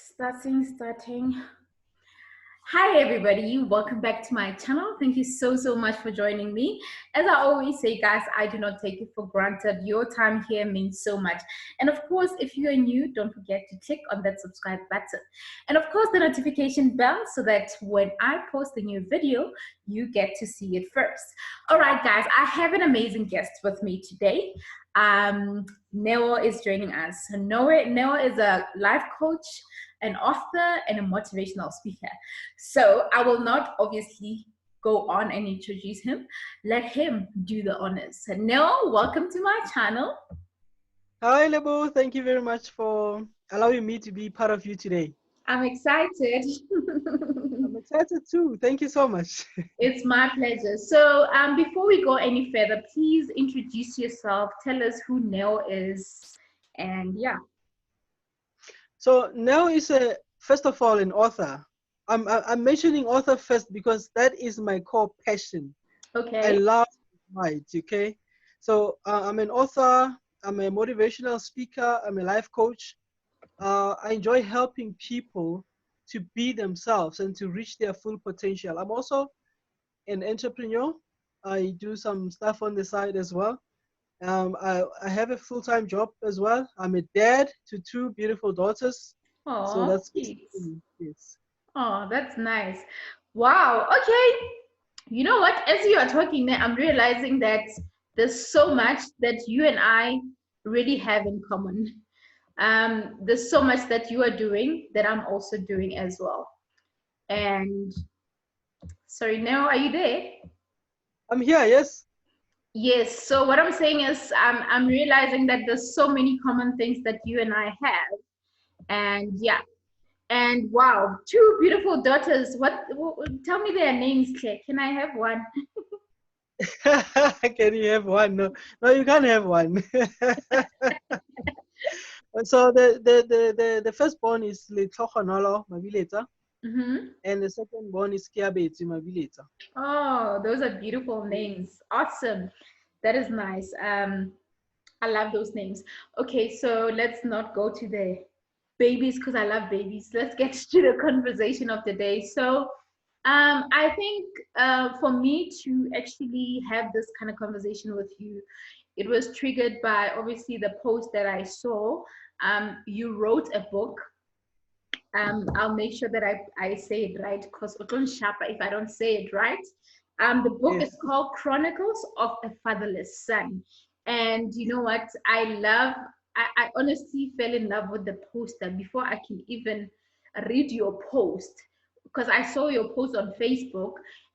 Starting. Hi everybody, welcome back to my channel. Thank you so much for joining me. As I always say, guys, I do not take it for granted. Your time here means so much. And of course, if you are new, don't forget to click on that subscribe button. And of course, the notification bell so that when I post a new video, you get to see it first. All right, guys, I have an amazing guest with me today. Neo is joining us. Neo is a life coach, an author, and a motivational speaker. So I will not obviously go on and introduce him. Let him do the honors. So Neo, welcome to my channel. Hi, Lebo. Thank you very much for allowing me to be part of you today. I'm excited. I'm excited too. Thank you so much. It's my pleasure. So before we go any further, please introduce yourself. Tell us who Neo is. And yeah. So Neo is first of all an author. I'm mentioning author first because that is my core passion. Okay. I love writing. Okay. So I'm an author. I'm a motivational speaker. I'm a life coach. I enjoy helping people to be themselves and to reach their full potential. I'm also an entrepreneur. I do some stuff on the side as well. I have a full-time job as well. I'm a dad to two beautiful daughters. So Oh, that's sweet. yes. Oh, that's nice. Wow. Okay. You know what? As you are talking there, I'm realizing that there's so much that you and I really have in common. There's so much that you are doing that I'm also doing as well. And sorry, Nero, are you there? I'm here, yes. Yes. So what I'm saying is, I'm realizing that there's so many common things that you and I have. And yeah. And wow, two beautiful daughters. Tell me their names, Claire. Can I have one? Can you have one? No, no, you can't have one. So the firstborn is Chronicles Mabiletsa, Mm-hmm. and the secondborn is Mabiletsa. Oh, those are beautiful names. Awesome. That is nice. I love those names. Okay, so let's not go to the babies because I love babies. Let's get to the conversation of the day. So, I think for me to actually have this kind of conversation with you, it was triggered by obviously the post that I saw. You wrote a book. I'll make sure that I say it right because if I don't say it right. The book is Yes. called Chronicles of a Fatherless Son. And you know what? I honestly fell in love with the poster before I can even read your post because I saw your post on Facebook.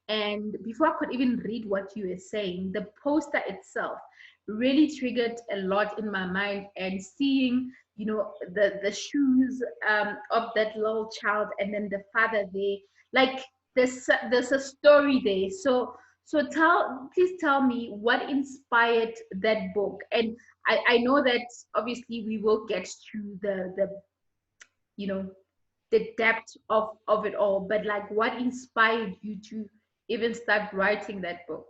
And before I could even read what you were saying, the poster itself really triggered a lot in my mind. And seeing the shoes of that little child and then the father there, like there's a story there. So please tell me what inspired that book. And I know that obviously we will get to the you know the depth of it all, but like what inspired you to even start writing that book?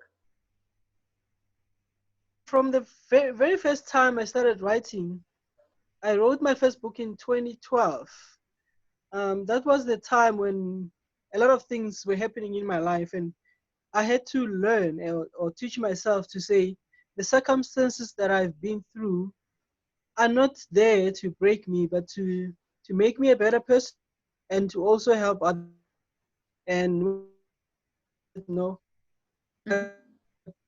From the very first time I started writing, I wrote my first book in 2012. That was the time when a lot of things were happening in my life, and I had to learn or teach myself to say the circumstances that I've been through are not there to break me, but to make me a better person and to also help others. And you know,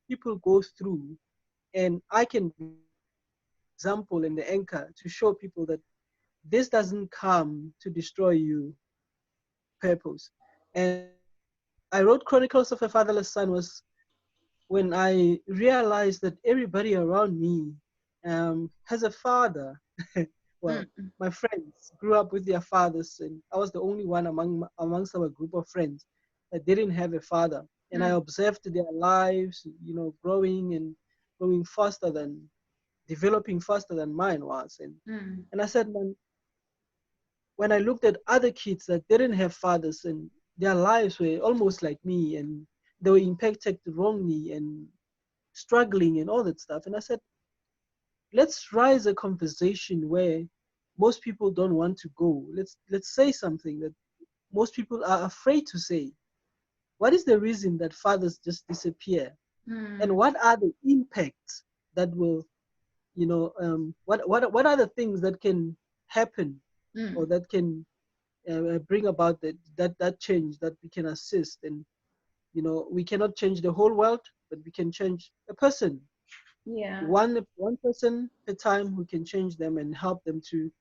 people go through, and I can be an example and the anchor to show people that this doesn't come to destroy you, purpose. And I wrote Chronicles of a Fatherless Son was when I realized that everybody around me has a father. Well, Mm, my friends grew up with their fathers, and I was the only one amongst our group of friends that didn't have a father. And I mm, observed their lives, growing faster than developing faster than mine was. mm, And I said, man, when I looked at other kids that didn't have fathers and their lives were almost like me and they were impacted wrongly and struggling and all that stuff. And I said, let's rise a conversation where most people don't want to go. Let's say something that most people are afraid to say. What is the reason that fathers just disappear? And Mm, what are the impacts that will, what are the things that can happen or mm, that can bring about that change that we can assist? And we cannot change the whole world, but we can change a person, yeah. one person at a time, who can change them and help them to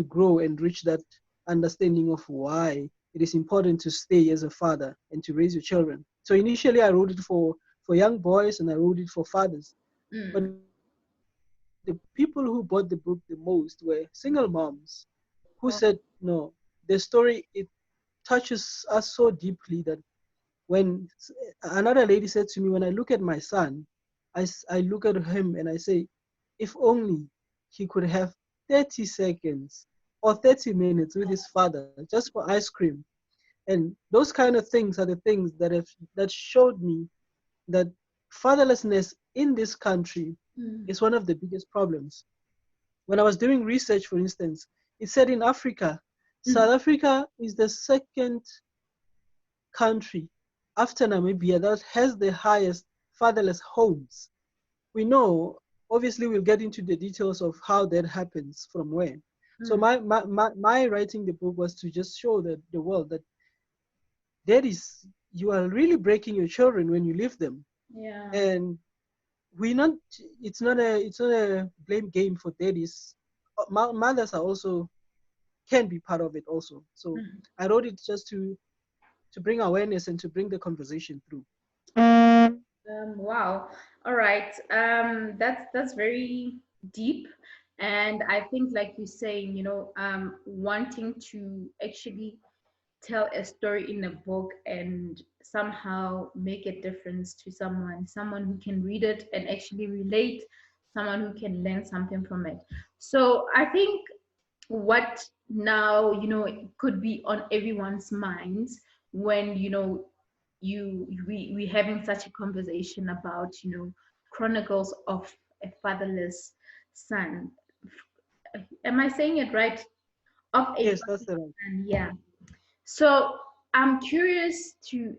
grow and reach that understanding of why it is important to stay as a father and to raise your children. So initially I wrote it for young boys, and I wrote it for fathers. But Mm, the people who bought the book the most were single moms who said, no, the story, it touches us so deeply that when another lady said to me, when I look at my son, I look at him and I say, if only he could have 30 seconds or 30 minutes with his father just for ice cream. And those kind of things are the things that showed me that fatherlessness in this country mm, is one of the biggest problems. When I was doing research, for instance, it said in Africa, mm, South Africa is the second country after Namibia that has the highest fatherless homes. We know, obviously, we'll get into the details of how that happens from where. So mm, my writing the book was to just show the world that that is, you are really breaking your children when you leave them. yeah. And we not, it's not a blame game for daddies. Mothers are also can be part of it also. So Mm. I wrote it just to bring awareness and to bring the conversation through. Wow. All right. That's very deep, and I think, like you're saying, wanting to actually tell a story in a book and somehow make a difference to someone who can read it and actually relate, someone who can learn something from it. So I think what now, could be on everyone's minds when, we having such a conversation about, Chronicles of a Fatherless Son. Am I saying it right? Of a Yes, that's Fatherless the right. Son, yeah. So I'm curious to,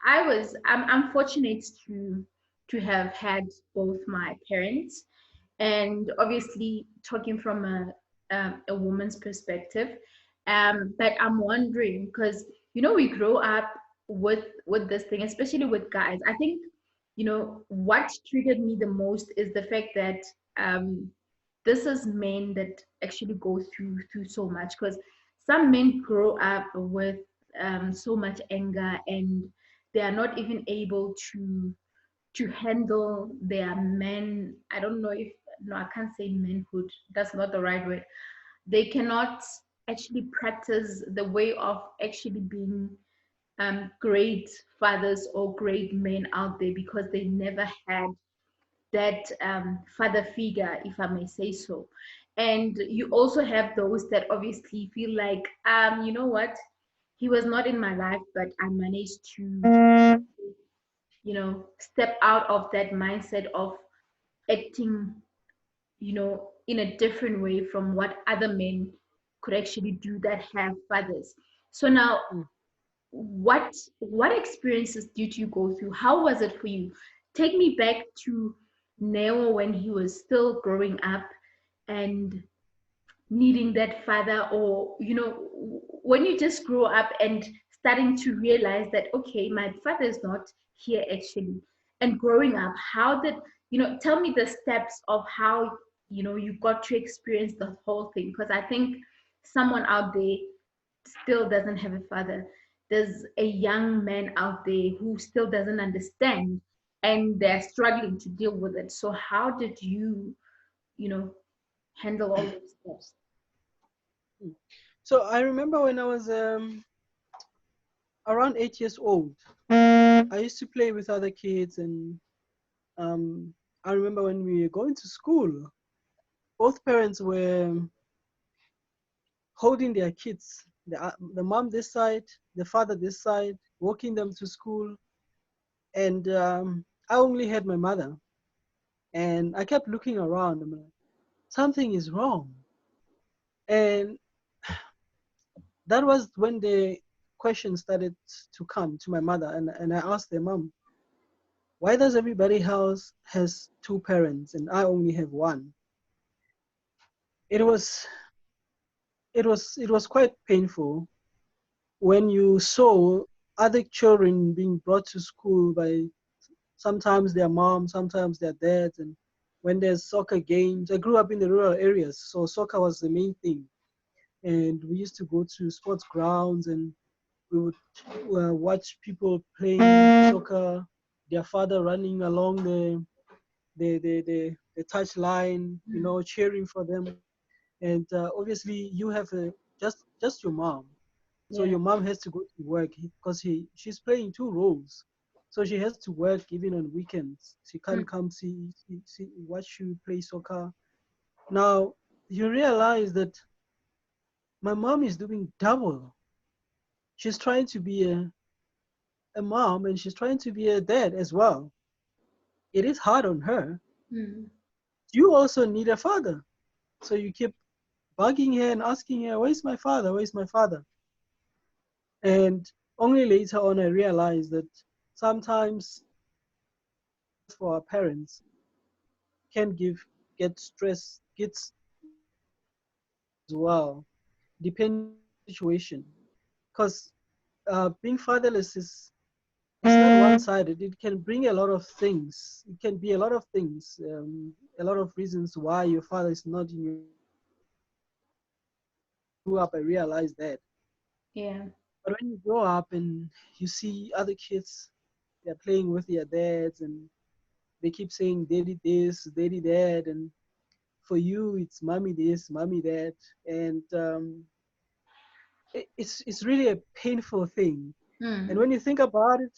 I'm fortunate to have had both my parents, and obviously talking from a woman's perspective. But I'm wondering, because we grow up with this thing, especially with guys. I think what triggered me the most is the fact that um, this is men that actually go through so much, because some men grow up with so much anger, and they are not even able to handle their men. I don't know if, no, I can't say manhood. That's not the right word. They cannot actually practice the way of actually being great fathers or great men out there, because they never had that father figure, if I may say so. And you also have those that obviously feel like, you know what, he was not in my life, but I managed to, step out of that mindset of acting, in a different way from what other men could actually do that have fathers. So now, Mm. what experiences did you go through? How was it for you? Take me back to Neo when he was still growing up and needing that father, or when you just grow up and starting to realize that, okay, my father is not here actually. And growing up, how did, tell me the steps of how you got to experience the whole thing, because I think someone out there still doesn't have a father. There's a young man out there who still doesn't understand, and they're struggling to deal with it. So how did you know handle all those steps? Mm. So I remember when I was around 8 years old, I used to play with other kids, and um, I remember when we were going to school, both parents were holding their kids, the mom this side, the father this side, walking them to school, and I only had my mother, and I kept looking around. I'm like, something is wrong. And that was when the question started to come to my mother, and I asked her, Mom, why does everybody else has two parents and I only have one? It was it was quite painful when you saw other children being brought to school by sometimes their mom, sometimes their dads, and when there's soccer games. I grew up in the rural areas, so soccer was the main thing. And we used to go to sports grounds and we would watch people playing soccer, their father running along the touch line, cheering for them. And obviously, you have just your mom. So Yeah. your mom has to go to work because she's playing two roles. So she has to work even on weekends. She can't Mm, come watch you play soccer. Now you realize that my mom is doing double. She's trying to be a mom and she's trying to be a dad as well. It is hard on her. mm, You also need a father. So you keep bugging her and asking her, where's my father? Where's my father? And only later on I realized that sometimes for our parents can get stress, gets as well, depending on the situation. Because being fatherless is not one-sided. It can bring a lot of things. It can be a lot of things, a lot of reasons why your father is not in your life. When I grew up, I realized that. yeah. But when you grow up and you see other kids, they're playing with their dads and they keep saying daddy this, daddy that, and for you it's mommy this, mommy that, and it's really a painful thing. And Mm, when you think about it,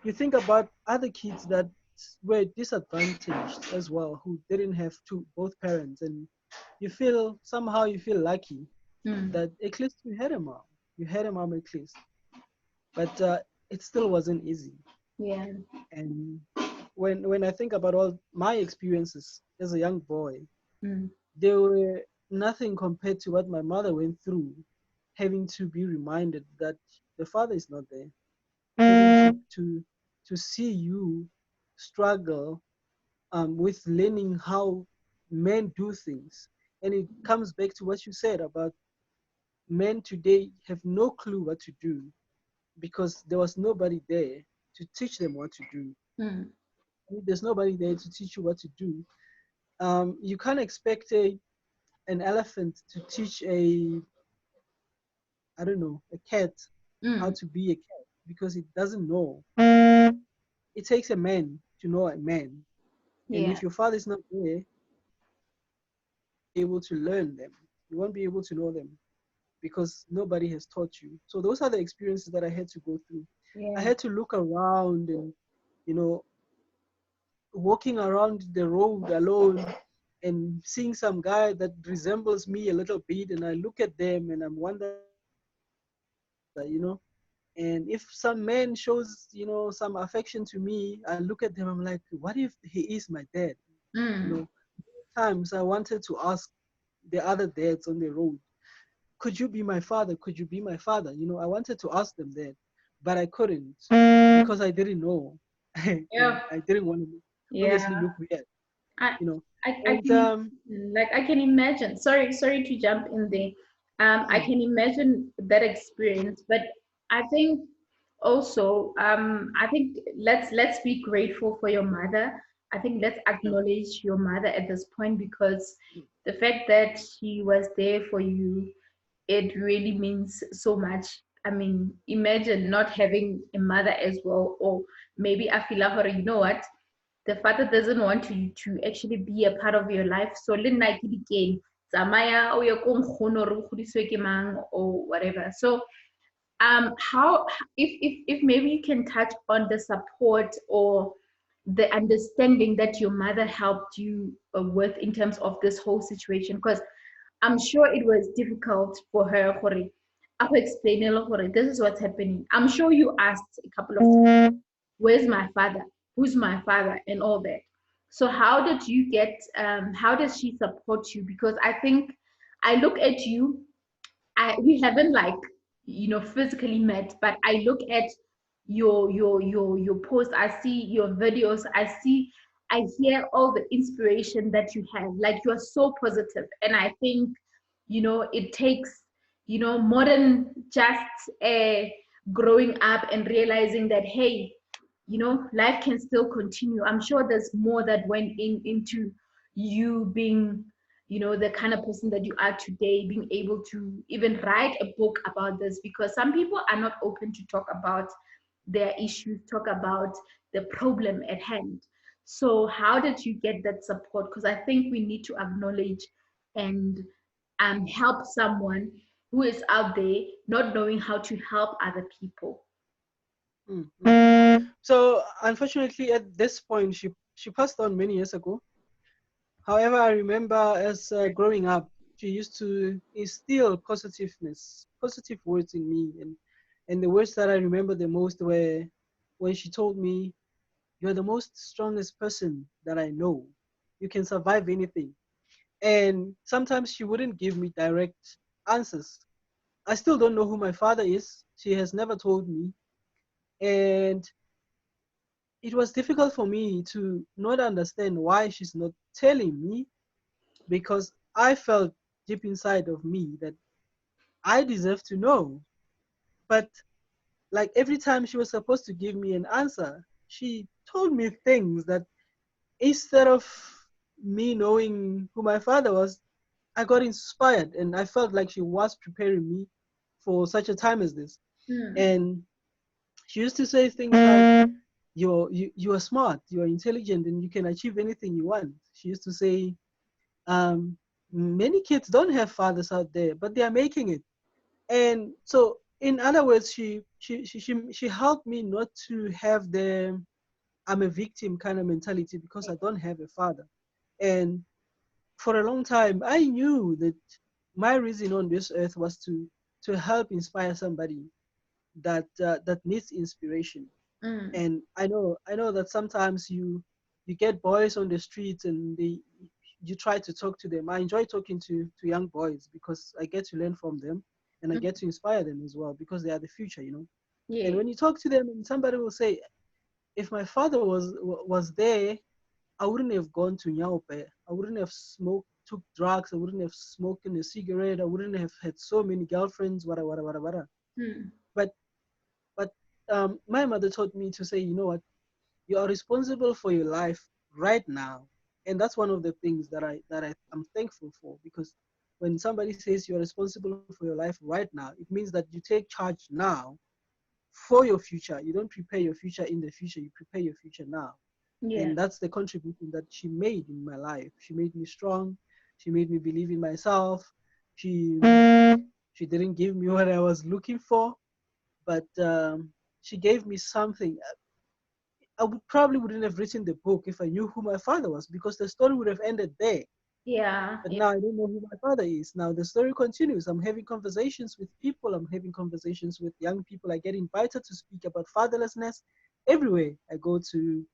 you think about other kids that were disadvantaged as well, who didn't have both parents, and you feel lucky mm, that at least you had a mom at least, but it still wasn't easy. yeah. And when I think about all my experiences as a young boy, Mm, they were nothing compared to what my mother went through, having to be reminded that the father is not there, having to see you struggle with learning how men do things. And it comes back to what you said about men today have no clue what to do because there was nobody there to teach them what to do. mm, If there's nobody there to teach you what to do, you can't expect an elephant to teach I don't know, a cat how mm, to be a cat because it doesn't know. It takes a man to know a man. And yeah. if your father is not there, you won't be able to learn them. You won't be able to know them because nobody has taught you. So those are the experiences that I had to go through. I Yeah. had to look around and, you know, walking around the road alone and seeing some guy that resembles me a little bit, and I look at them and I'm wondering, who's my father? And if some man shows, some affection to me, I look at them, I'm like, what if he is my dad? You Mm, know, times I wanted to ask the other dads on the road, could you be my father? Could you be my father? I wanted to ask them that, but I couldn't because I didn't know. And yeah. I didn't want to obviously Yeah. look weird, I, you know. I And can like I can imagine. Sorry to jump in there. I mm, can imagine that experience, but I think also I think let's be grateful for your mother. I think let's yeah, acknowledge your mother at this point because the fact that she was there for you, it really means so much. I mean, imagine not having a mother as well, or maybe I feel like, you know what, the father doesn't want you to actually be a part of your life. So le nna ke dikeng tsamaya o ye ko nkgono re o godisiwe ke mang or whatever. So how if maybe you can touch on the support or the understanding that your mother helped you with in terms of this whole situation, because I'm sure it was difficult for her gore a go explain this is what's happening. I'm sure you asked a couple of times, where's my father, who's my father, and all that. So how did you get, how does she support you? Because I think I look at you, we haven't like, physically met, but I look at your posts, I see your videos, I hear all the inspiration that you have. Like, you're so positive, and I think, it takes, more than just growing up and realizing that, hey, life can still continue. I'm sure there's more that went into you being, the kind of person that you are today, being able to even write a book about this, because some people are not open to talk about their issues, talk about the problem at hand. So how did you get that support? Because I think we need to acknowledge and help someone who is out there not knowing how to help other people. Mm-hmm. So unfortunately, at this point, she passed on many years ago. However, I remember as growing up, she used to instill positiveness, positive words in me, and the words that I remember the most were when she told me, "You're the most strongest person that I know. You can survive anything." And sometimes she wouldn't give me direct answers. I still don't know who my father is. She has never told me, and it was difficult for me to not understand why she's not telling me, because I felt deep inside of me that I deserve to know. But like every time she was supposed to give me an answer, she told me things that instead of me knowing who my father was, I got inspired and I felt like she was preparing me for such a time as this. Hmm. And she used to say things like, you are smart, you are intelligent, and you can achieve anything you want. She used to say, um, many kids don't have fathers out there, but they are making it. And so, in other words, she helped me not to have the I'm a victim kind of mentality because I don't have a father. And for a long time, I knew that my reason on this earth was to help inspire somebody that needs inspiration. Mm. And I know that sometimes you get boys on the streets and you try to talk to them. I enjoy talking to young boys because I get to learn from them and I get Mm. to inspire them as well because they are the future. And Yeah. when you talk to them and somebody will say, if my father was there, I wouldn't have gone to Nyaope. I wouldn't have smoked, took drugs. I wouldn't have smoked a cigarette. I wouldn't have had so many girlfriends. Wada wada wada wada. Mm. But but my mother taught me to say, you know what, you are responsible for your life right now, and that's one of the things that I'm thankful for, because when somebody says you're responsible for your life right now, it means that you take charge now for your future. You don't prepare your future in the future, you prepare your future now. Yeah. And that's the contribution that she made in my life. She made me strong. She made me believe in myself. She didn't give me what I was looking for, but she gave me something. I would probably wouldn't have written the book if I knew who my father was, because the story would have ended there. Yeah. But Yeah. now I don't know who my father is. Now the story continues. I'm having conversations with people. I'm having conversations with young people. I get invited to speak about fatherlessness everywhere I go to.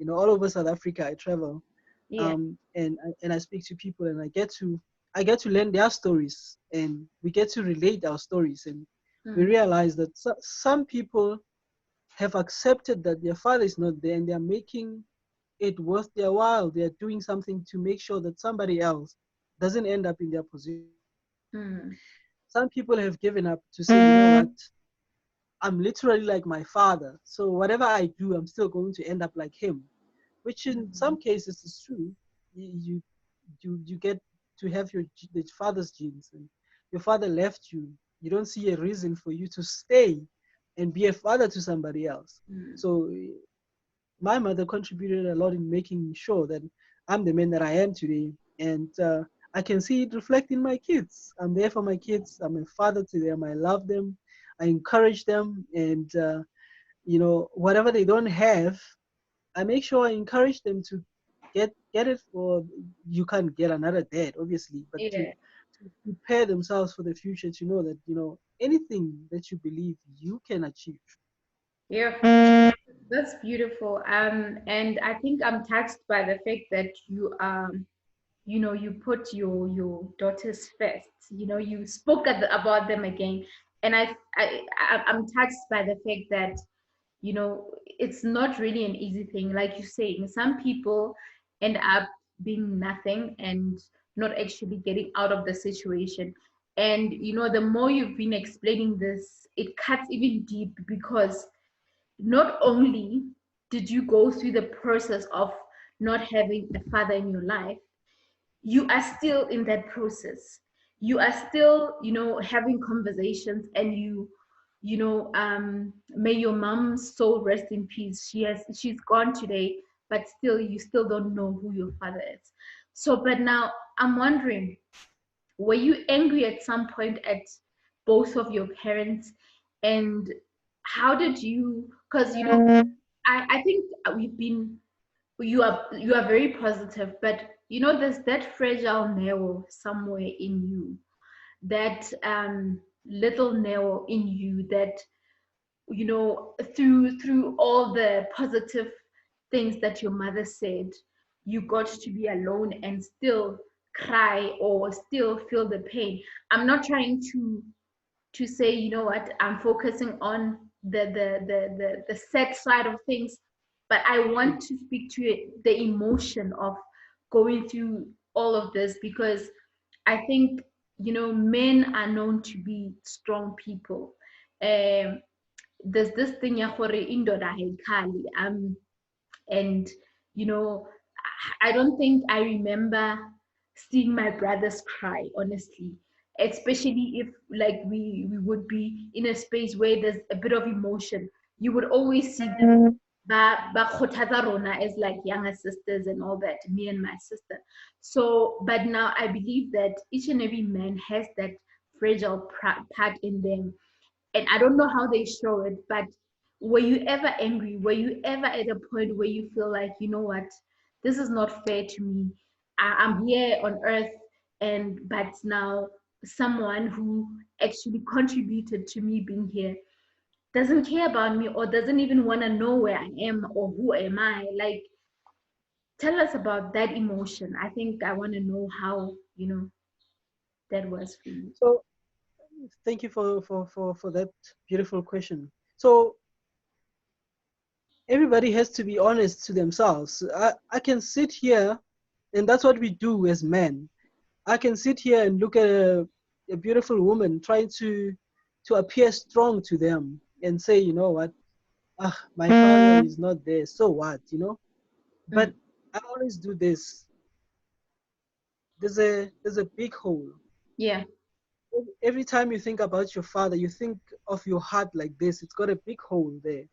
All over South Africa, I travel, Yeah. and I speak to people, and I get to learn their stories, and we get to relate our stories, and we Mm. realize that some people have accepted that their father is not there, and they are making it worth their while. They are doing something to make sure that somebody else doesn't end up in their position. Mm. Some people have given up to say, you know what, I'm literally like my father. So whatever I do, I'm still going to end up like him, which in some cases is true. You get to have the father's genes, and your father left you. You don't see a reason for you to stay and be a father to somebody else. Mm. So my mother contributed a lot in making sure that I'm the man that I am today, and I can see it reflect in my kids. I'm there for my kids. I'm a father to them. I love them. I encourage them, and whatever they don't have, I make sure I encourage them to get it. For you can't get another dad, obviously, but Yeah. to prepare themselves for the future, to know that anything that you believe you can achieve. Yeah, that's beautiful. And I think I'm touched by the fact that you put your daughters first. You spoke about them again, and I'm touched by the fact that it's not really an easy thing. Like you're saying, some people end up being nothing and not actually getting out of the situation. And the more you've been explaining this, it cuts even deep, because not only did you go through the process of not having a father in your life, you are still in that process. You are still having conversations, and may your mom's soul rest in peace. She's gone today, but still you still don't know who your father is. So but now I'm wondering, were you angry at some point at both of your parents? And how did you, because I think we've been you are very positive, but there's that fragile Neo somewhere in you, that little Neo in you that through all the positive things that your mother said, you got to be alone and still cry or still feel the pain. I'm not trying to say, what, I'm focusing on the sad side of things, but I want to speak to it, the emotion of going through all of this, because I think men are known to be strong people. um there's this thing ya gore indoda hayikhali, and you know I don't think I remember seeing my brothers cry, honestly, especially if like we would be in a space where there's a bit of emotion. You would always see them ba kgothatsa rona as like younger sisters and all that, me and my sister. So but now I believe that each and every man has that fragile part in them, and I don't know how they show it, but were you ever angry? Were you ever at a point where you feel like, what, this is not fair to me? I'm here on earth, and but now someone who actually contributed to me being here doesn't care about me, or doesn't even want to know where I am or who am I? Like, tell us about that emotion. I think I want to know how, that was for you. So thank you for that beautiful question. So everybody has to be honest to themselves. I can sit here, and that's what we do as men. I can sit here and look at a beautiful woman trying to appear strong to them and say, you know what, my father is not there, so what? But Mm, I always do this. There's a big hole. yeah. Every time you think about your father, you think of your heart like this. It's got a big hole there.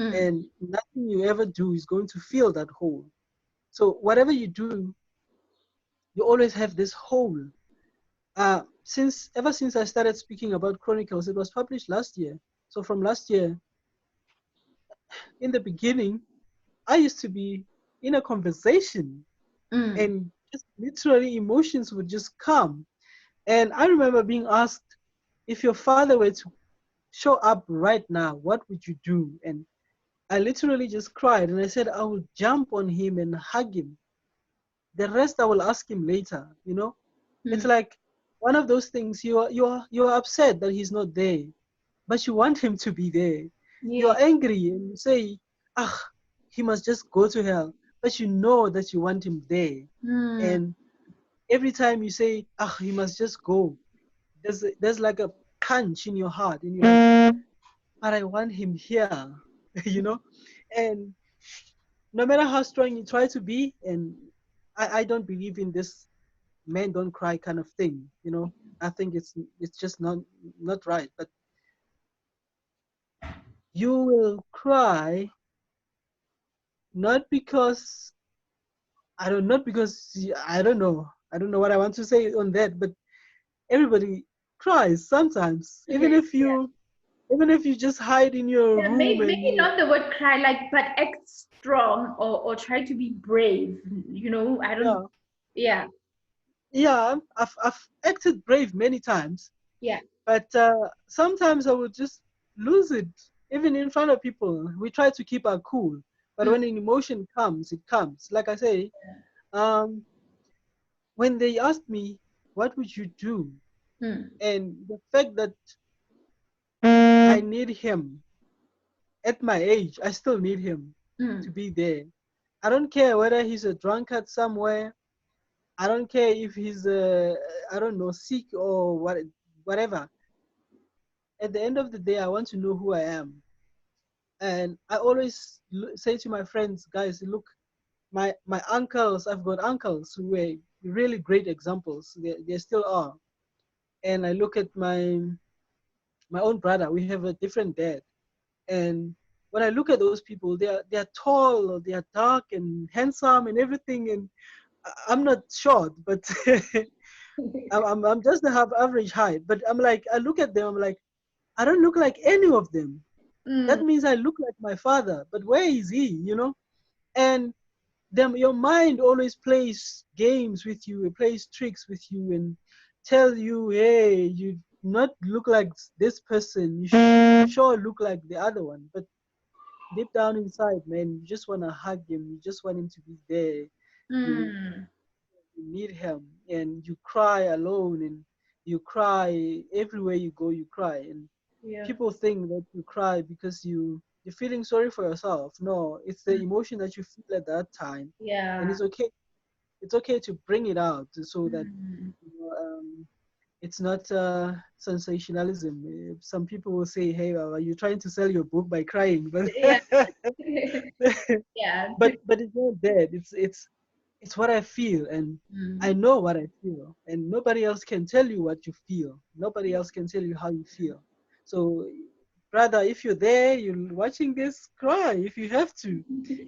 Mm, And nothing you ever do is going to fill that hole. So whatever you do, you always have this hole. Ever since I started speaking about Chronicles, it was published last year. So from last year, in the beginning, I used to be in a conversation, mm, and just literally emotions would just come. And I remember being asked, if your father were to show up right now, what would you do? And I literally just cried, and I said, I will jump on him and hug him. The rest I will ask him later. It's mm. like one of those things, you're upset that he's not there, but you want him to be there. Yeah. You're angry and you say, ah, he must just go to hell. But you know that you want him there. Mm, And every time you say, ah, he must just go, there's like a punch in your heart, and you're like, but I want him here, you know? And no matter how strong you try to be, and I don't believe in this men don't cry kind of thing. I think it's just not right. But you will cry, not because not because I don't know what I want to say on that, but everybody cries sometimes, even yeah. if you just hide in your Yeah, room and maybe you not the word cry, like, but act strong, or try to be brave. I don't. yeah Yeah, yeah I've acted brave many times, yeah. but sometimes I would just lose it. even in front of people, we try to keep our cool. But Mm, when an emotion comes, it comes. Like I say, um, when they asked me, what would you do? mm, And the fact that I need him at my age, I still need him to mm, be there. I don't care whether he's a drunkard somewhere. I don't care if he's, I don't know, sick or whatever. At the end of the day, I want to know who I am. And I always say to my friends, guys, look, my uncles, I've got uncles who were really great examples. They still are. And I look at my own brother. We have a different dad. And when I look at those people, they are tall, they are dark and handsome and everything. And I'm not short, but I'm just a half average height. But I'm like, I look at them, I'm like, I don't look like any of them. That mm, means I look like my father, but where is he? And then your mind always plays games with you, it plays tricks with you, and tell you, hey, you not look like this person. You should sure look like the other one. But deep down inside, man, you just want to hug him. You just want him to be there. You, mm. you need him, and you cry alone, and you cry everywhere you go. You cry, and Yeah, people think that you cry because you're feeling sorry for yourself. No, it's the mm, emotion that you feel at that time, and yeah. it's okay to bring it out so that Mm. you know, it's not sensationalism. Some people will say, "Hey, are you trying to sell your book by crying?" But Yeah. Yeah. but it's not that. It's what I feel, and I Mm. know what I feel, and nobody else can tell you what you feel. Nobody else can tell you how you feel. So, brother, if you're there, you're watching this, cry if you have to,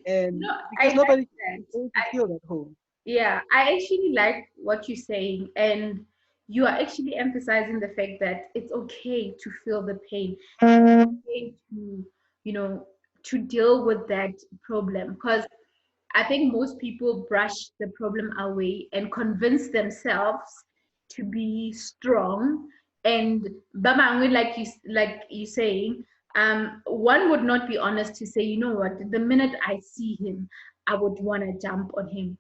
and No, I because like nobody that. can make you feel at home. Yeah, I actually like what you're saying, and you are actually emphasizing the fact that it's okay to feel the pain, okay to, you know, to deal with that problem. Because I think most people brush the problem away and convince themselves to be strong. And Bamangwe, like you saying, one would not be honest to say, you know what, the minute I see him, I would want to jump on him.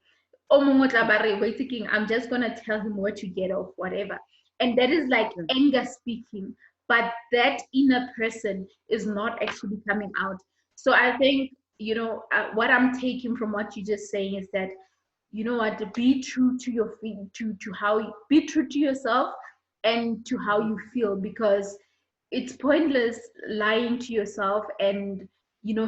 Wait, I'm just gonna tell him where to get off, whatever. And that is like Yeah, anger speaking, but that inner person is not actually coming out. So I think, what I'm taking from what you're just saying is that, you know what, be true to your feet, to how you, be true to yourself and to how you feel, because it's pointless lying to yourself and,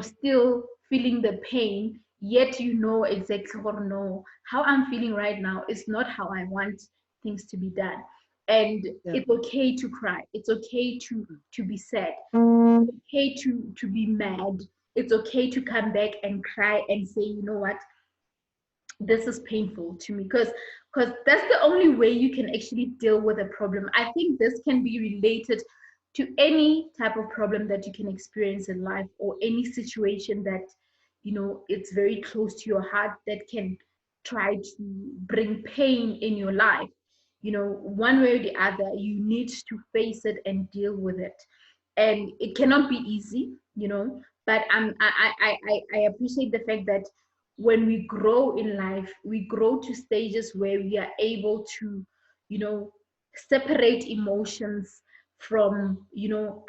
still feeling the pain, yet you know exactly what, no, how I'm feeling right now is not how I want things to be done. And yeah, it's okay to cry, it's okay to be sad, okay to be mad, it's okay to come back and cry and say, you know what, this is painful to me, because that's the only way you can actually deal with a problem. I think this can be related to any type of problem that you can experience in life, or any situation that, it's very close to your heart, that can try to bring pain in your life. One way or the other, you need to face it and deal with it. And it cannot be easy, but I appreciate the fact that when we grow in life, we grow to stages where we are able to, separate emotions from,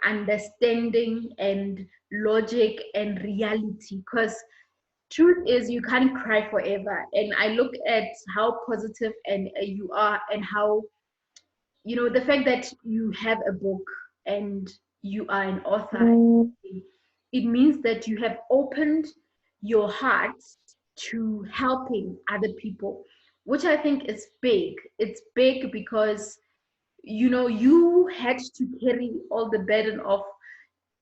understanding and logic and reality. Because truth is, you can't cry forever. And I look at how positive and you are, and how, the fact that you have a book and you are an author, it means that you have opened your heart to helping other people, which I think is big. It's big because, you had to carry all the burden of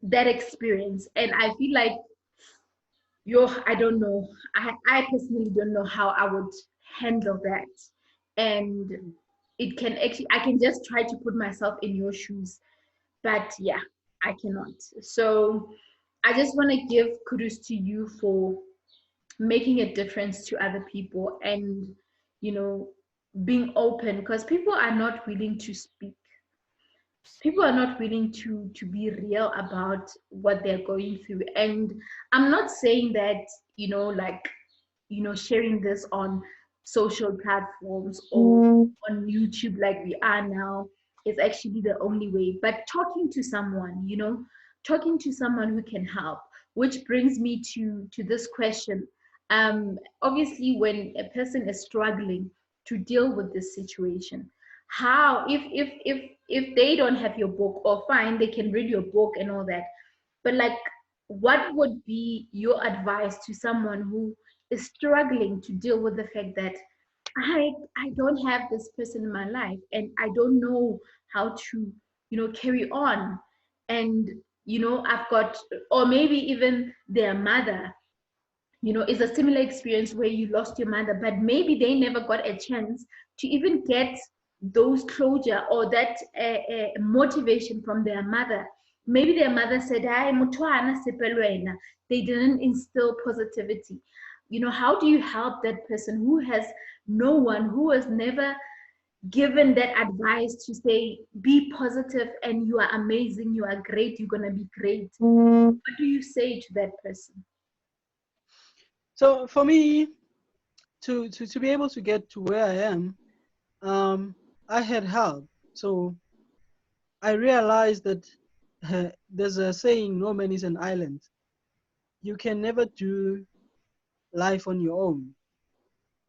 that experience. And I feel like I don't know. I personally don't know how I would handle that. And it can actually, I can just try to put myself in your shoes, but yeah, I cannot. So I just want to give kudos to you for making a difference to other people, and, you know being open, because people are not willing to speak. people are not willing to be real about what they're going through. And I'm not saying that, like, sharing this on social platforms or on YouTube like we are now is actually the only way. But talking to someone who can help, which brings me to this question. Obviously, when a person is struggling to deal with this situation, how, if they don't have your book, or fine, they can read your book and all that, but like, what would be your advice to someone who is struggling to deal with the fact that I don't have this person in my life, and I don't know how to, carry on. And, I've got, or maybe even their mother, is a similar experience where you lost your mother, but maybe they never got a chance to even get those closure or that motivation from their mother. Maybe their mother said, "Hi, mutwana sepelwena." They didn't instill positivity. How do you help that person who has no one, who has never given that advice to say, be positive and you are amazing, you are great, you're going to be great? What do you say to that person? So for me, to be able to get to where I am, I had help. So I realized that there's a saying, no man is an island. You can never do life on your own.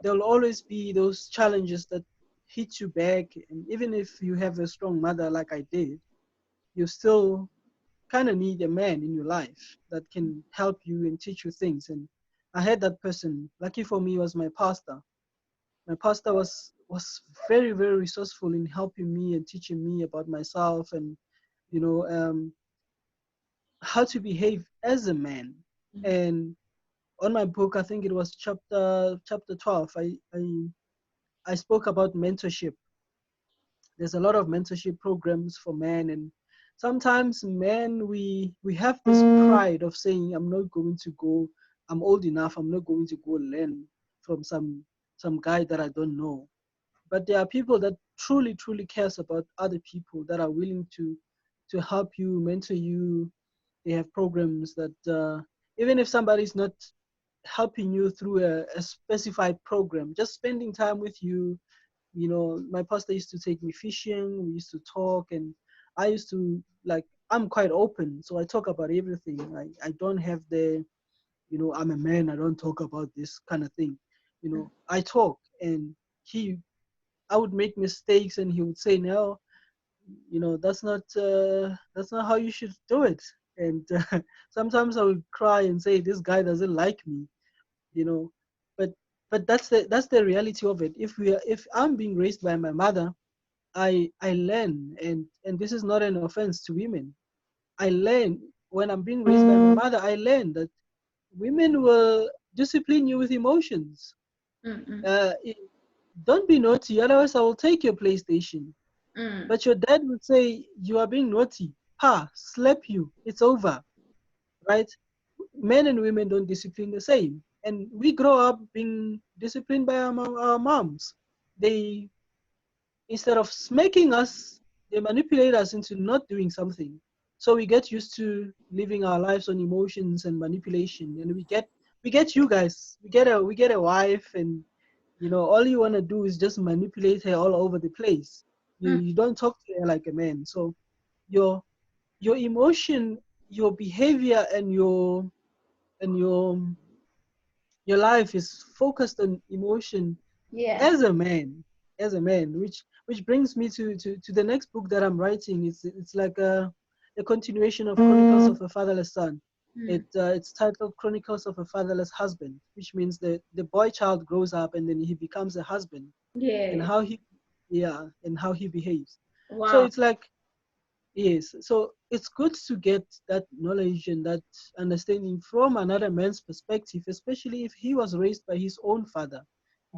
There'll always be those challenges that hit you back. And even if you have a strong mother like I did, you still kind of need a man in your life that can help you and teach you things. And I had that person. Lucky for me was my pastor. My pastor was very, very resourceful in helping me and teaching me about myself and, you know, how to behave as a man. And on my book, I think it was chapter 12, I spoke about mentorship. There's a lot of mentorship programs for men, and sometimes men, we have this pride of saying, I'm not going to go, I'm old enough, I'm not going to go learn from some guy that I don't know. But there are people that truly cares about other people, that are willing to help you, mentor you. They have programs that even if somebody's not helping you through a specified program, just spending time with you. You know, my pastor used to take me fishing, we used to talk, and I used to, like, I'm quite open, so I talk about everything. I don't have the, I'm a man, I don't talk about this kind of thing. I talk, and he I would make mistakes, and he would say, no, that's not how you should do it. And sometimes I would cry and say, this guy doesn't like me, you know but that's the reality of it. If I'm being raised by my mother, I learn, and this is not an offense to women. I learn when I'm being raised by my mother. I learn that women will discipline you with emotions. Mm-mm. uh, i- don't be naughty, otherwise I will take your PlayStation. Mm. But your dad would say, you are being naughty, slap you, it's over, right? Men and women don't discipline the same. And we grow up being disciplined by our moms. They, instead of smacking us, they manipulate us into not doing something. So we get used to living our lives on emotions and manipulation. And we get you guys. We get a wife, and all you want to do is just manipulate her all over the place. You Mm. you don't talk to her like a man. So your your emotion, your behavior, and your life is focused on emotion Yeah. as a man, which brings me to the next book that I'm writing. It's like a continuation of Chronicles of a Fatherless Son. Mm. It's titled Chronicles of a Fatherless Husband, which means the boy child grows up and then he becomes a husband, and Yeah. how he behaves. So Wow. it's like, yes, so it's good to get that knowledge and that understanding from another man's perspective, especially if he was raised by his own father.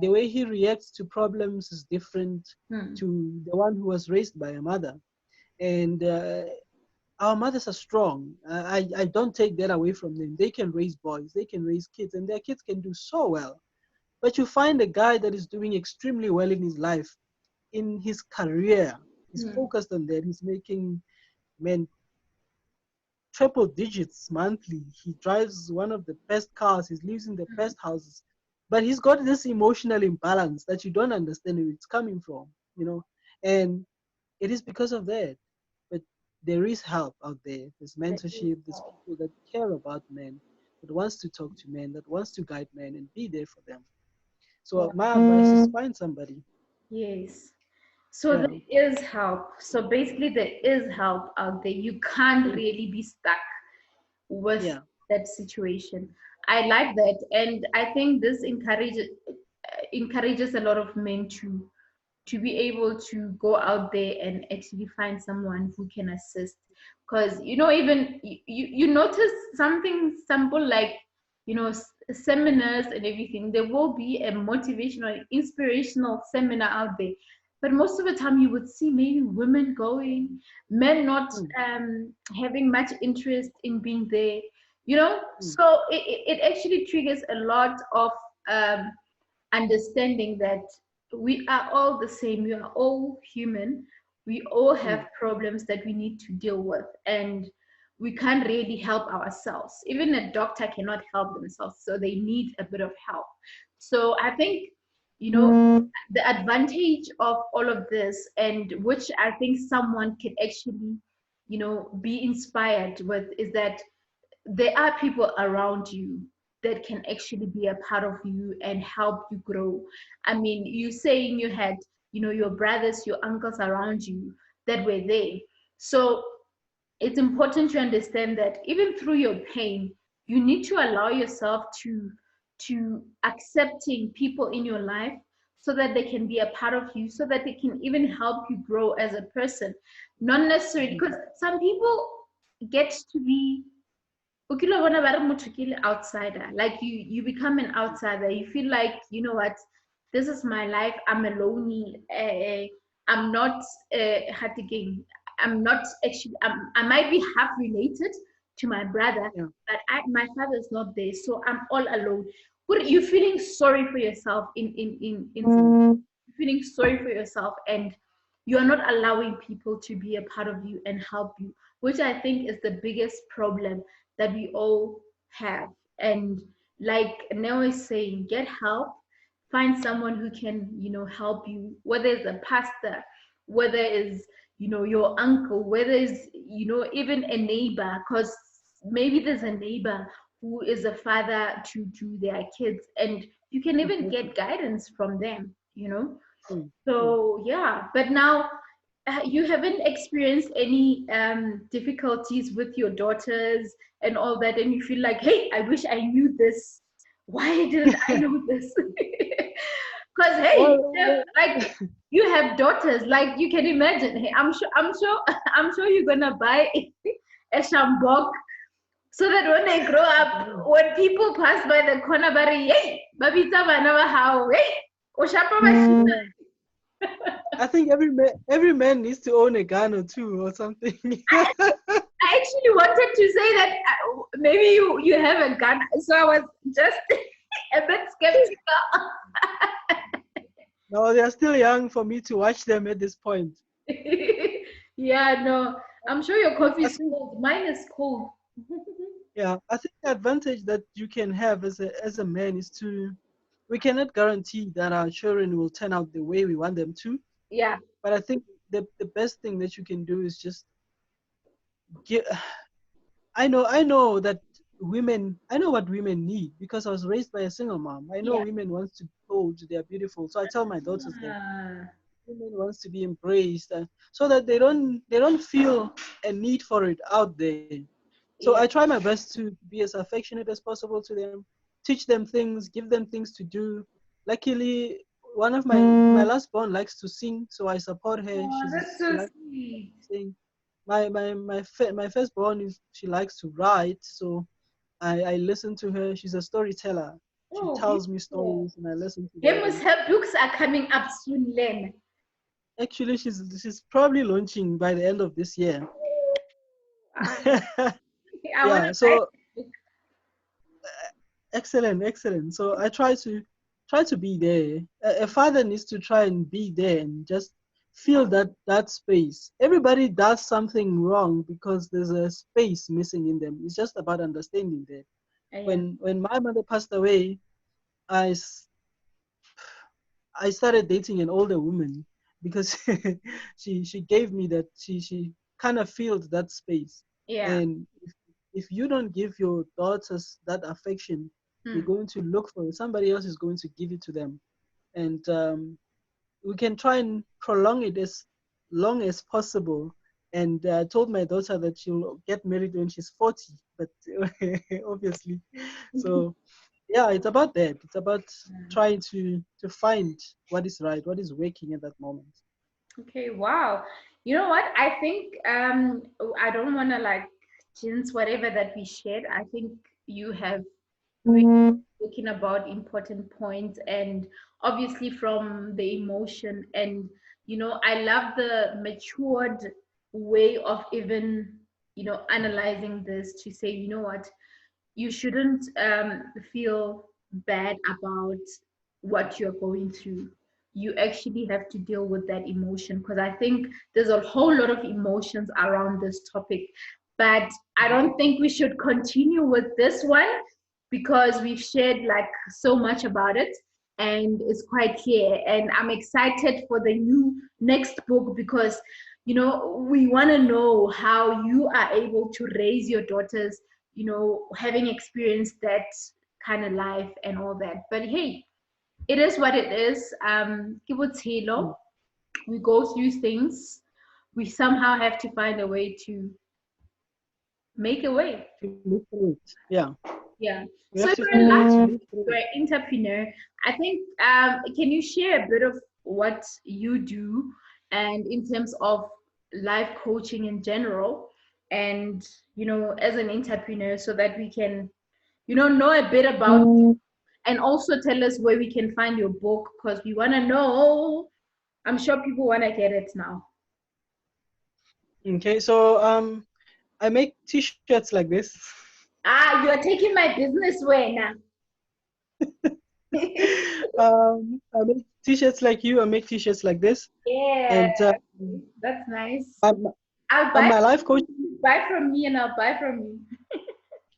The way he reacts to problems is different Mm. to the one who was raised by a mother. And our mothers are strong. I don't take that away from them. They can raise boys, they can raise kids, and their kids can do so well. But you find a guy that is doing extremely well in his life, in his career. He's Mm. focused on that. He's making, man, triple digits monthly. He drives one of the best cars. He lives in the Mm. best houses. But he's got this emotional imbalance that you don't understand where it's coming from, you know. And it is because of that. But there is help out there. There's That is mentorship. There's all. people that care about men, that wants to talk to men, that wants to guide men and be there for them. So Wow. my advice is find somebody. Yes. So Yeah, there is help. So basically, there is help out there. You can't really be stuck with yeah, that situation. I like that, and I think this encourages a lot of men to be able to go out there and actually find someone who can assist. Because even you notice something simple like seminars and everything. There will be a motivational, inspirational seminar out there, but most of the time you would see maybe women going, men not mm, having much interest in being there. mm, So it actually triggers a lot of um, understanding that we are all the same, we are all human, we all have mm, problems that we need to deal with, and we can't really help ourselves. Even a doctor cannot help themselves, so they need a bit of help. So I think, the advantage of all of this, and which I think someone can actually, be inspired with, is that there are people around you that can actually be a part of you and help you grow. I mean, you saying you had, your brothers, your uncles around you that were there. So it's important to understand that even through your pain, you need to allow yourself to accepting people in your life so that they can be a part of you, so that they can even help you grow as a person. Not necessarily mm, because some people get to be outsider. Like you become an outsider. You feel like, what, this is my life. I'm alone. I'm not again. I'm not actually. I might be half related to my brother, yeah, but my father is not there, so I'm all alone. But you're feeling sorry for yourself in feeling sorry for yourself, and you are not allowing people to be a part of you and help you, which I think is the biggest problem that we all have. And like Neo is saying, get help, find someone who can, help you, whether it's a pastor, whether it's, your uncle, whether it's, even a neighbor, because maybe there's a neighbor who is a father to their kids, and you can even exactly. get guidance from them. Mm, mm. So yeah, but now you haven't experienced any difficulties with your daughters and all that, and you feel like, hey, I wish I knew this. Why didn't I know this? Because hey, Well, like you have daughters, like you can imagine. Hey, I'm sure you're gonna buy a shambok so that when they grow up, well, when people pass by the corner, bari, hey, babita banava how, hey, oshapa yeah. I think every man needs to own a gun or two or something. I actually wanted to say that maybe you have a gun, so I was just a bit skeptical. No, they are still young for me to watch them at this point. Yeah, no, I'm sure your coffee I is think, cold. Mine is cold. yeah, I think the advantage that you can have as a man is to, we cannot guarantee that our children will turn out the way we want them to. Yeah, But I think the best thing that you can do is just give. I know that women. I know what women need because I was raised by a single mom. I know yeah. women want to be told they're beautiful, so I tell my daughters that Ah, women wants to be embraced, so that they don't feel a need for it out there. So I yeah. try my best to be as affectionate as possible to them, teach them things, give them things to do. Luckily, one of my last born likes to sing, so I support her. Oh, that's She so likes sweet. to sing. My firstborn is, she likes to write, so I listen to her. She's a storyteller. She Oh, tells me beautiful. stories and I listen to them. Gemus, And her books are coming up soon, Len. actually, she's probably launching by the end of this year. I, I want Yeah, to buy so the book. excellent, excellent. So I try to be there. A father needs to try and be there and just fill that space. Everybody does something wrong because there's a space missing in them. It's just about understanding that. Yeah. When my mother passed away, I I started dating an older woman because she gave me that she kind of filled that space. Yeah. And if you don't give your daughters that affection, they're Hmm. going to look for it. Somebody else is going to give it to them. And we can try and prolong it as long as possible. And I told my daughter that she'll get married when she's 40, but obviously, so yeah, it's about that. It's about trying to find what is right, what is working at that moment. Okay, wow. You know what? I think I don't want to like jinx whatever that we shared. I think you have really spoken about important points, and obviously from the emotion, and I love the matured way of even analyzing this to say, you know what, you shouldn't feel bad about what you're going through. You actually have to deal with that emotion, because I think there's a whole lot of emotions around this topic. But I don't think we should continue with this one, because we've shared like so much about it and it's quite clear. And I'm excited for the new next book, because we want to know how you are able to raise your daughters, having experienced that kind of life and all that. But hey, it is what it is. Mm. We go through things. We somehow have to find a way to make a way. To live through it. Yeah, Yeah. we So have to you're a find a way life, to live through you're it. an entrepreneur. I think, can you share a bit of what you do and in terms of life coaching in general, and as an entrepreneur, so that we can know a bit about, and also tell us where we can find your book, because we want to know. I'm sure people want to get it now. Okay, so I make t-shirts like this. Ah, you are taking my business way now. I make t-shirts like you. I make t-shirts like this, Yeah, and that's nice. I'm I'll I'm buy my life from coach. you, buy from me, and I'll buy from you.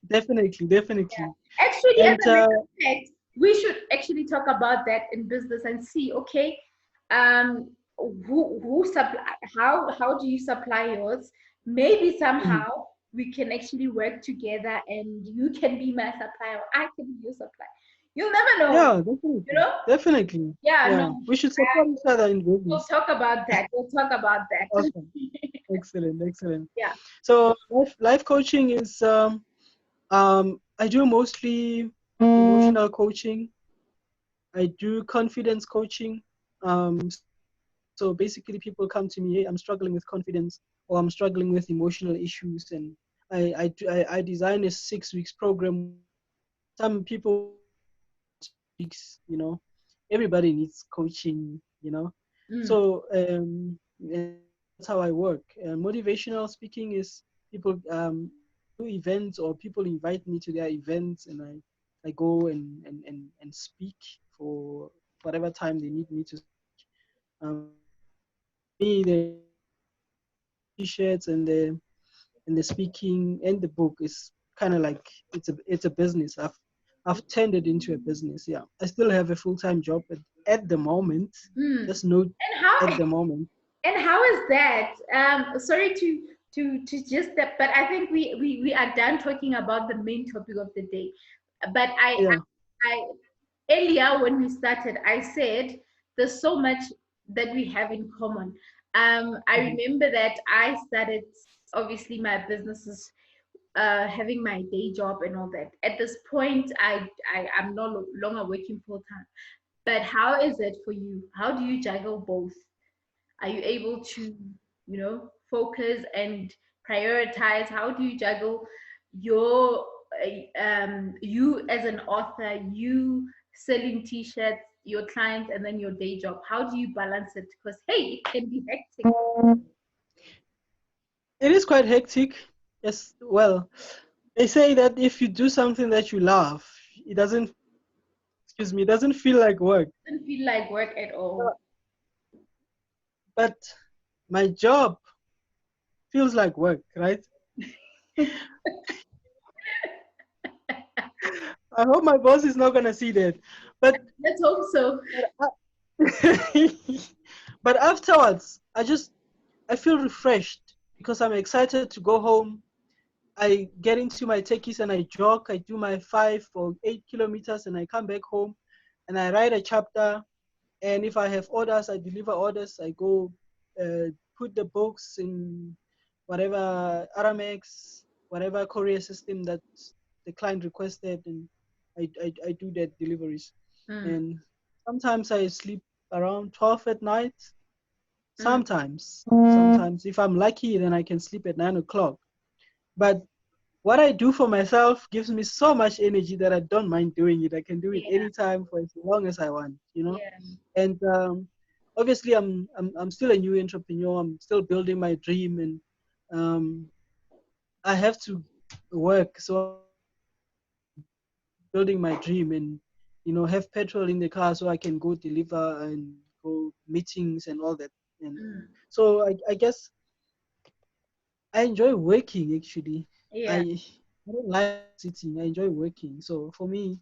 Definitely, definitely, Actually, as and a matter of fact, we should actually talk about that in business and see, okay, who supply, how do you supply yours? Maybe mhm. somehow we can actually work together, and you can be my supplier, I can be your supplier. You'll never know, Yeah, you definitely, know? definitely. Yeah, no, Yeah, we should support each other in we'll business. talk about that. We'll talk about that. Awesome, excellent, excellent. Yeah. So life coaching is I do mostly emotional coaching. I do confidence coaching. So basically, people come to me, hey, I'm struggling with confidence, or I'm struggling with emotional issues, and I design a 6 weeks program with them. Some people want to do it in 2 weeks. Everybody needs coaching. Mm, So and that's how I work. Motivational speaking is people. I do events, or people invite me to their events, and I go and speak for whatever time they need me to speak. For me, the t-shirts and the speaking and the book is kind of like it's a business. I've turned it into a business. Yeah, I still have a full-time job at the moment. mm. Just note And how at the moment. And how is that? Sorry to just that, but I think we are done talking about the main topic of the day. But Yeah. I earlier when we started, I said there's so much that we have in common. I Mhm. remember that I started obviously my businesses, having my day job and all that. At this point, I am no longer working full time. But how is it for you? How do you juggle both? Are you able to focus and prioritize? How do you juggle your you as an author, you selling t-shirts, your clients, and then your day job? How do you balance it? Because hey, it can be hectic. It is quite hectic. Yes. Well, they say that if you do something that you love, it doesn't. Excuse me. It doesn't feel like work. It doesn't feel like work at all. but my job feels like work, right? I hope my boss is not gonna see that. But Let's hope so. but afterwards, I feel refreshed because I'm excited to go home. I get into my techies and I jog. I do my 5 or 8 kilometers and I come back home and I write a chapter. And if I have orders, I deliver orders. I go put the books in whatever Aramex, whatever courier system that the client requested, and I do that deliveries. Mm, And sometimes I sleep around 12 at night. mm, Sometimes, if I'm lucky, then I can sleep at 9 o'clock. But what I do for myself gives me so much energy that I don't mind doing it. I can do it yeah, anytime for as long as I want, you know. yeah. And obviously, I'm still a new entrepreneur. I'm still building my dream, and um, I have to work so I can building my dream and have petrol in the car so I can go deliver and go meetings and all that. And Mm, so I guess I enjoy working actually. yeah, I don't like sitting. I enjoy working. So for me,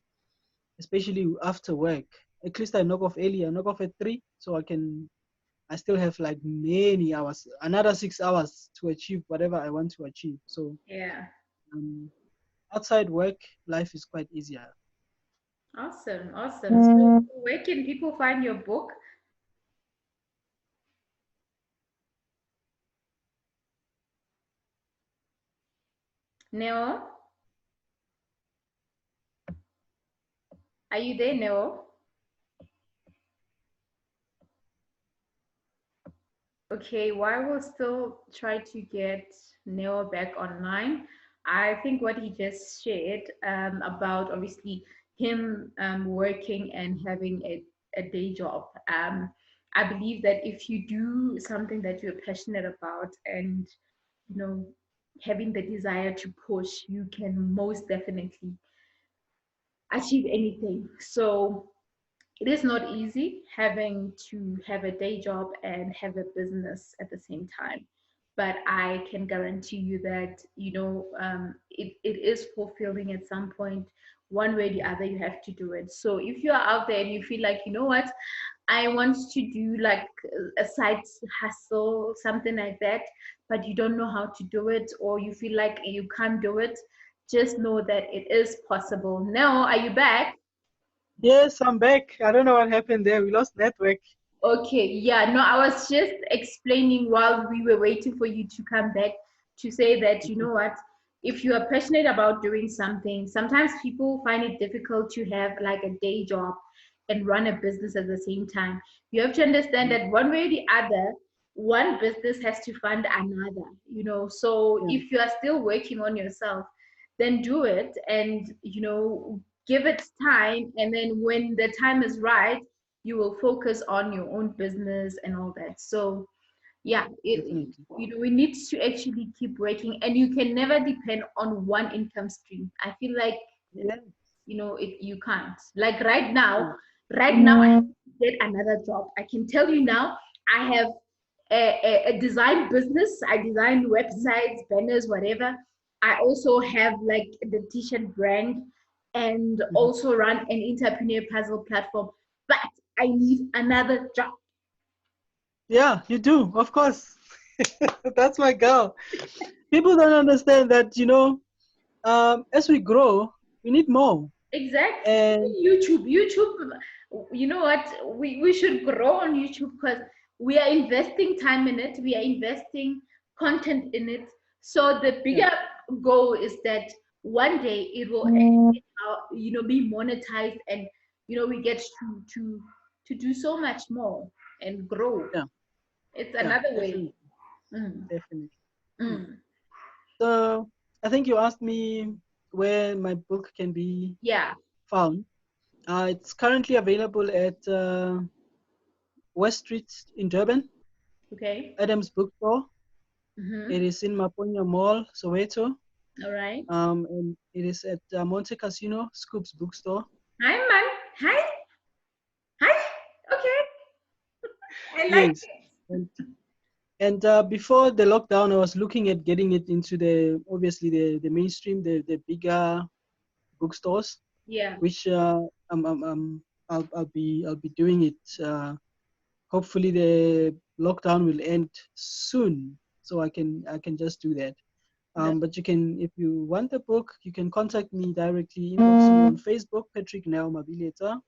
especially after work, at least I knock off early. I knock off at 3, so I still have like many hours, another 6 hours to achieve whatever I want to achieve. So yeah. um, outside work, life is quite easier. Awesome, awesome. So, where can people find your book, Neo? Are you there, Neo? Okay, while we'll still try to get Neo back online, I think what he just shared about obviously him working and having a day job. I believe that if you do something that you're passionate about and you know having the desire to push, you can most definitely achieve anything. So it is not easy having to have a day job and have a business at the same time, but I can guarantee you that it is fulfilling at some point. One way or the other you have to do it. So if you are out there and you feel like, you know what, I want to do like a side hustle, something like that, but you don't know how to do it, or you feel like you can't do it, just know that it is possible. Now, are you back? Yes, I'm back. I don't know what happened there. We lost network. Okay, yeah, no, I was just explaining while we were waiting for you to come back to say that, you know what, if you are passionate about doing something, sometimes people find it difficult to have like a day job and run a business at the same time. You have to understand Mhm. that one way or the other, one business has to fund another, So Yeah, if you are still working on yourself, then do it and, give it time. And then when the time is right, you will focus on your own business and all that. So yeah, definitely. we need to actually keep working, and you can never depend on one income stream. I feel like Yeah. you can't. Like right now I get another job. I can tell you now, I have a design business. I design websites, banners, whatever. I also have like the t-shirt brand and Mhm. also run an entrepreneur puzzle platform. But I need another job. Yeah, you do, of course. That's my girl. People don't understand that, as we grow, we need more. Exactly. And YouTube, you know what? We should grow on YouTube because we are investing time in it. We are investing content in it. So the yeah, bigger goal is that one day it will, be monetized, and we get to do so much more and grow. yeah, It's yeah, another way. definitely, Mm, definitely. Mm. mm. So I think you asked me where my book can be Yeah. found. It's currently available at West Street in Durban, Okay. Adams Bookstore. It Mm-hmm. is in Maponya Mall, Soweto. All right. And it is at Monte Casino, Scoops Bookstore. Hi, man. Hi. Hi. Okay. I like Yes. it. And before the lockdown, I was looking at getting it into obviously the mainstream, the bigger bookstores, Yeah, which I'll be doing it. Hopefully the lockdown will end soon, so I can just do that. that's But you can, if you want the book, you can contact me directly, inbox me on Facebook, Patrick Neo Mabiletsa,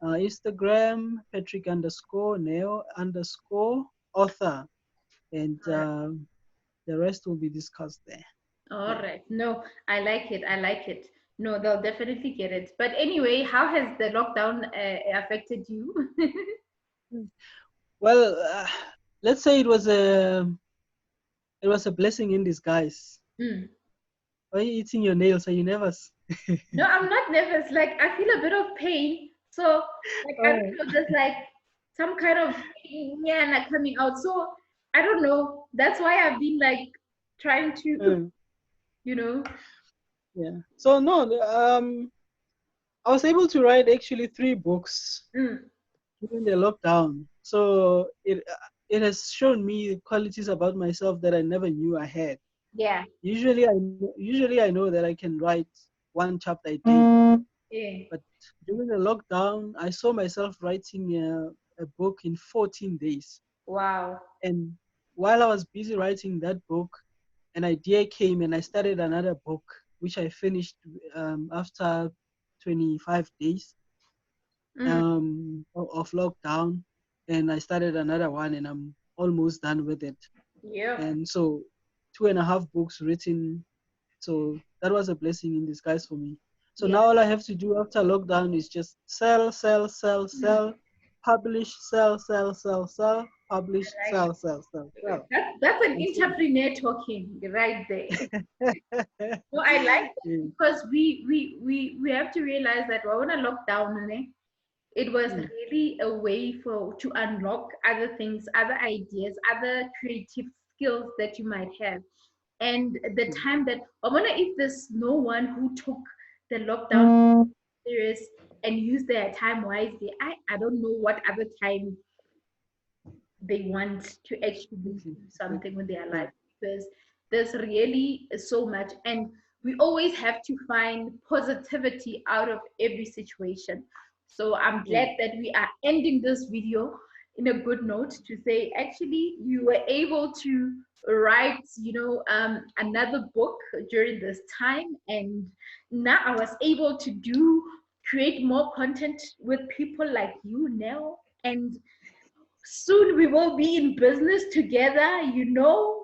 Instagram, Patrick_Neo_author, and all right. the rest will be discussed there. All Yeah. right. No, I like it. I like it. No, they'll definitely get it. But anyway, how has the lockdown affected you? Well, let's say it was a blessing in disguise. Mm. Why are you eating your nails? Are you nervous? No, I'm not nervous. Like I feel a bit of pain. So like I don't Oh. know, there's like some kind of pain here and like coming out. So I don't know. That's why I've been like trying to, Mm, you know. yeah. So no, I was able to write actually 3 books Mm. during the lockdown. So it has shown me qualities about myself that I never knew I had. Yeah. Usually I know that I can write one chapter a day, Yeah. but during the lockdown, I saw myself writing a book in 14 days. Wow. And while I was busy writing that book, an idea came and I started another book, which I finished after 25 days Mm. of lockdown. And I started another one and I'm almost done with it. Yep. And so 2.5 books written. So that was a blessing in disguise for me. So Yeah. now all I have to do after lockdown is just sell, sell, sell, Mm. sell, publish, sell, sell, sell, sell, publish, I like sell, sell, sell, sell. that's an And so, entrepreneur talking right there. No, I like that yeah. because we have to realize that when I locked down, it was Mm, really a way for to unlock other things, other ideas, other creative skills that you might have. And the mm, time that I wonder if there's no one who took the lockdown serious and used their time wisely. I don't know what other time they want to actually do exactly, exactly. something with their Yeah. life because there's really so much and we always have to find positivity out of every situation. So I'm glad Mm, that we are ending this video in a good note to say actually you were able to write another book during this time, and now I was able to create more content with people like you now, and soon we will be in business together, you know,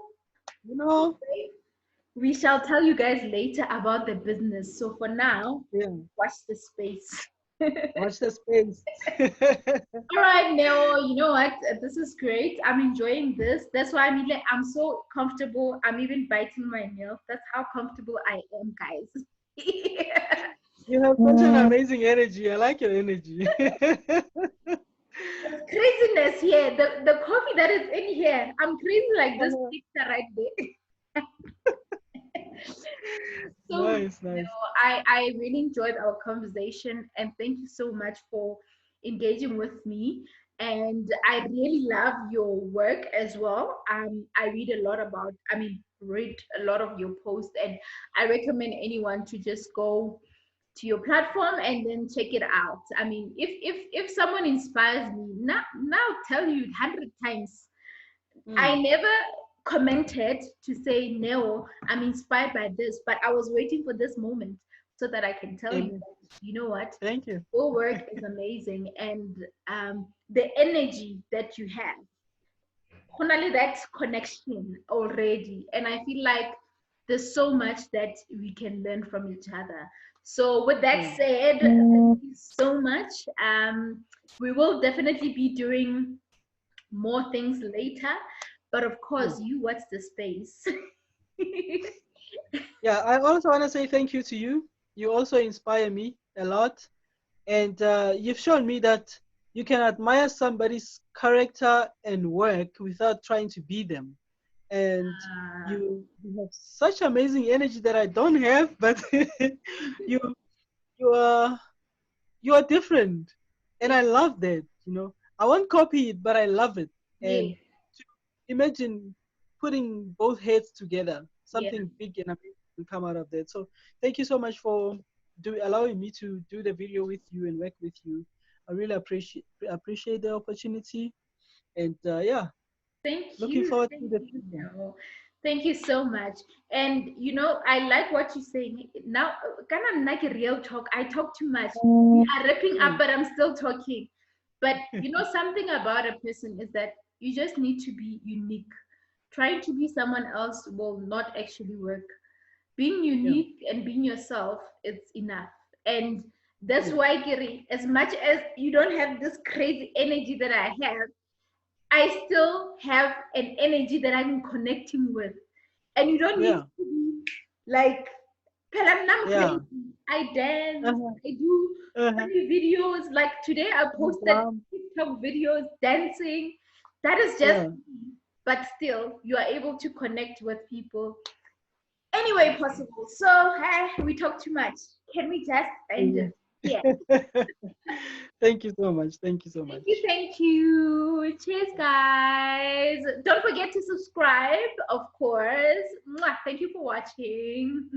We shall tell you guys later about the business. So for now, yeah. watch the space. Watch the space. All right, Neo, you know what? This is great. I'm enjoying this. That's why I'm so comfortable. I'm even biting my nails. That's how comfortable I am, guys. You have such an amazing energy. I like your energy. It's craziness here. The coffee that is in here. I'm crazy like this picture right there. So, Nice, nice. I really enjoyed our conversation and thank you so much for engaging with me. And I really love your work as well. I read a lot read a lot of your posts, and I recommend anyone to just go to your platform and then check it out. I mean, if someone inspires me, now tell you 100 times I Mm, never commented to say, no, I'm inspired by this, but I was waiting for this moment so that I can tell you, amen. you know what, Thank you. your work is amazing. And the energy that you have, only that connection already. And I feel like there's so much that we can learn from each other. So, with that Mm, said, thank you so much. We will definitely be doing more things later. But of mm. course, you watch the space. Yeah, I also want to say thank you to you. You also inspire me a lot. And you've shown me that you can admire somebody's character and work without trying to be them. And Ah, you have such amazing energy that I don't have, but you you are you are different, and yeah, I love that. I won't copy it, but I love it. And yeah. imagine putting both heads together, Yeah. something big and amazing will come out of that. So thank you so much for allowing me to do the video with you and work with you. I really appreciate the opportunity, and yeah, Thank looking you. forward to Thank the you. video. No. Thank you so much. And I like what you're saying. Now, kind of like a real talk. I talk too much. We are wrapping up, Mm. but I'm still talking. But something about a person is that you just need to be unique. Trying to be someone else will not actually work. Being Yeah, unique and being yourself, it's enough. And that's yeah, why, Gary, as much as you don't have this crazy energy that I have, I still have an energy that I'm connecting with. And you don't need yeah, to be like, I'm yeah. crazy. I dance, Uh-huh, I do uh-huh. funny videos. Like today, I posted Um, TikTok videos dancing. That is just yeah, me. But still, you are able to connect with people any way possible. So, hey, we talk too much. Can we just end yeah. it here? Thank you so much. Thank you so Thank you, much. thank you. Cheers, guys. Don't forget to subscribe, of course. Mwah. Thank you for watching.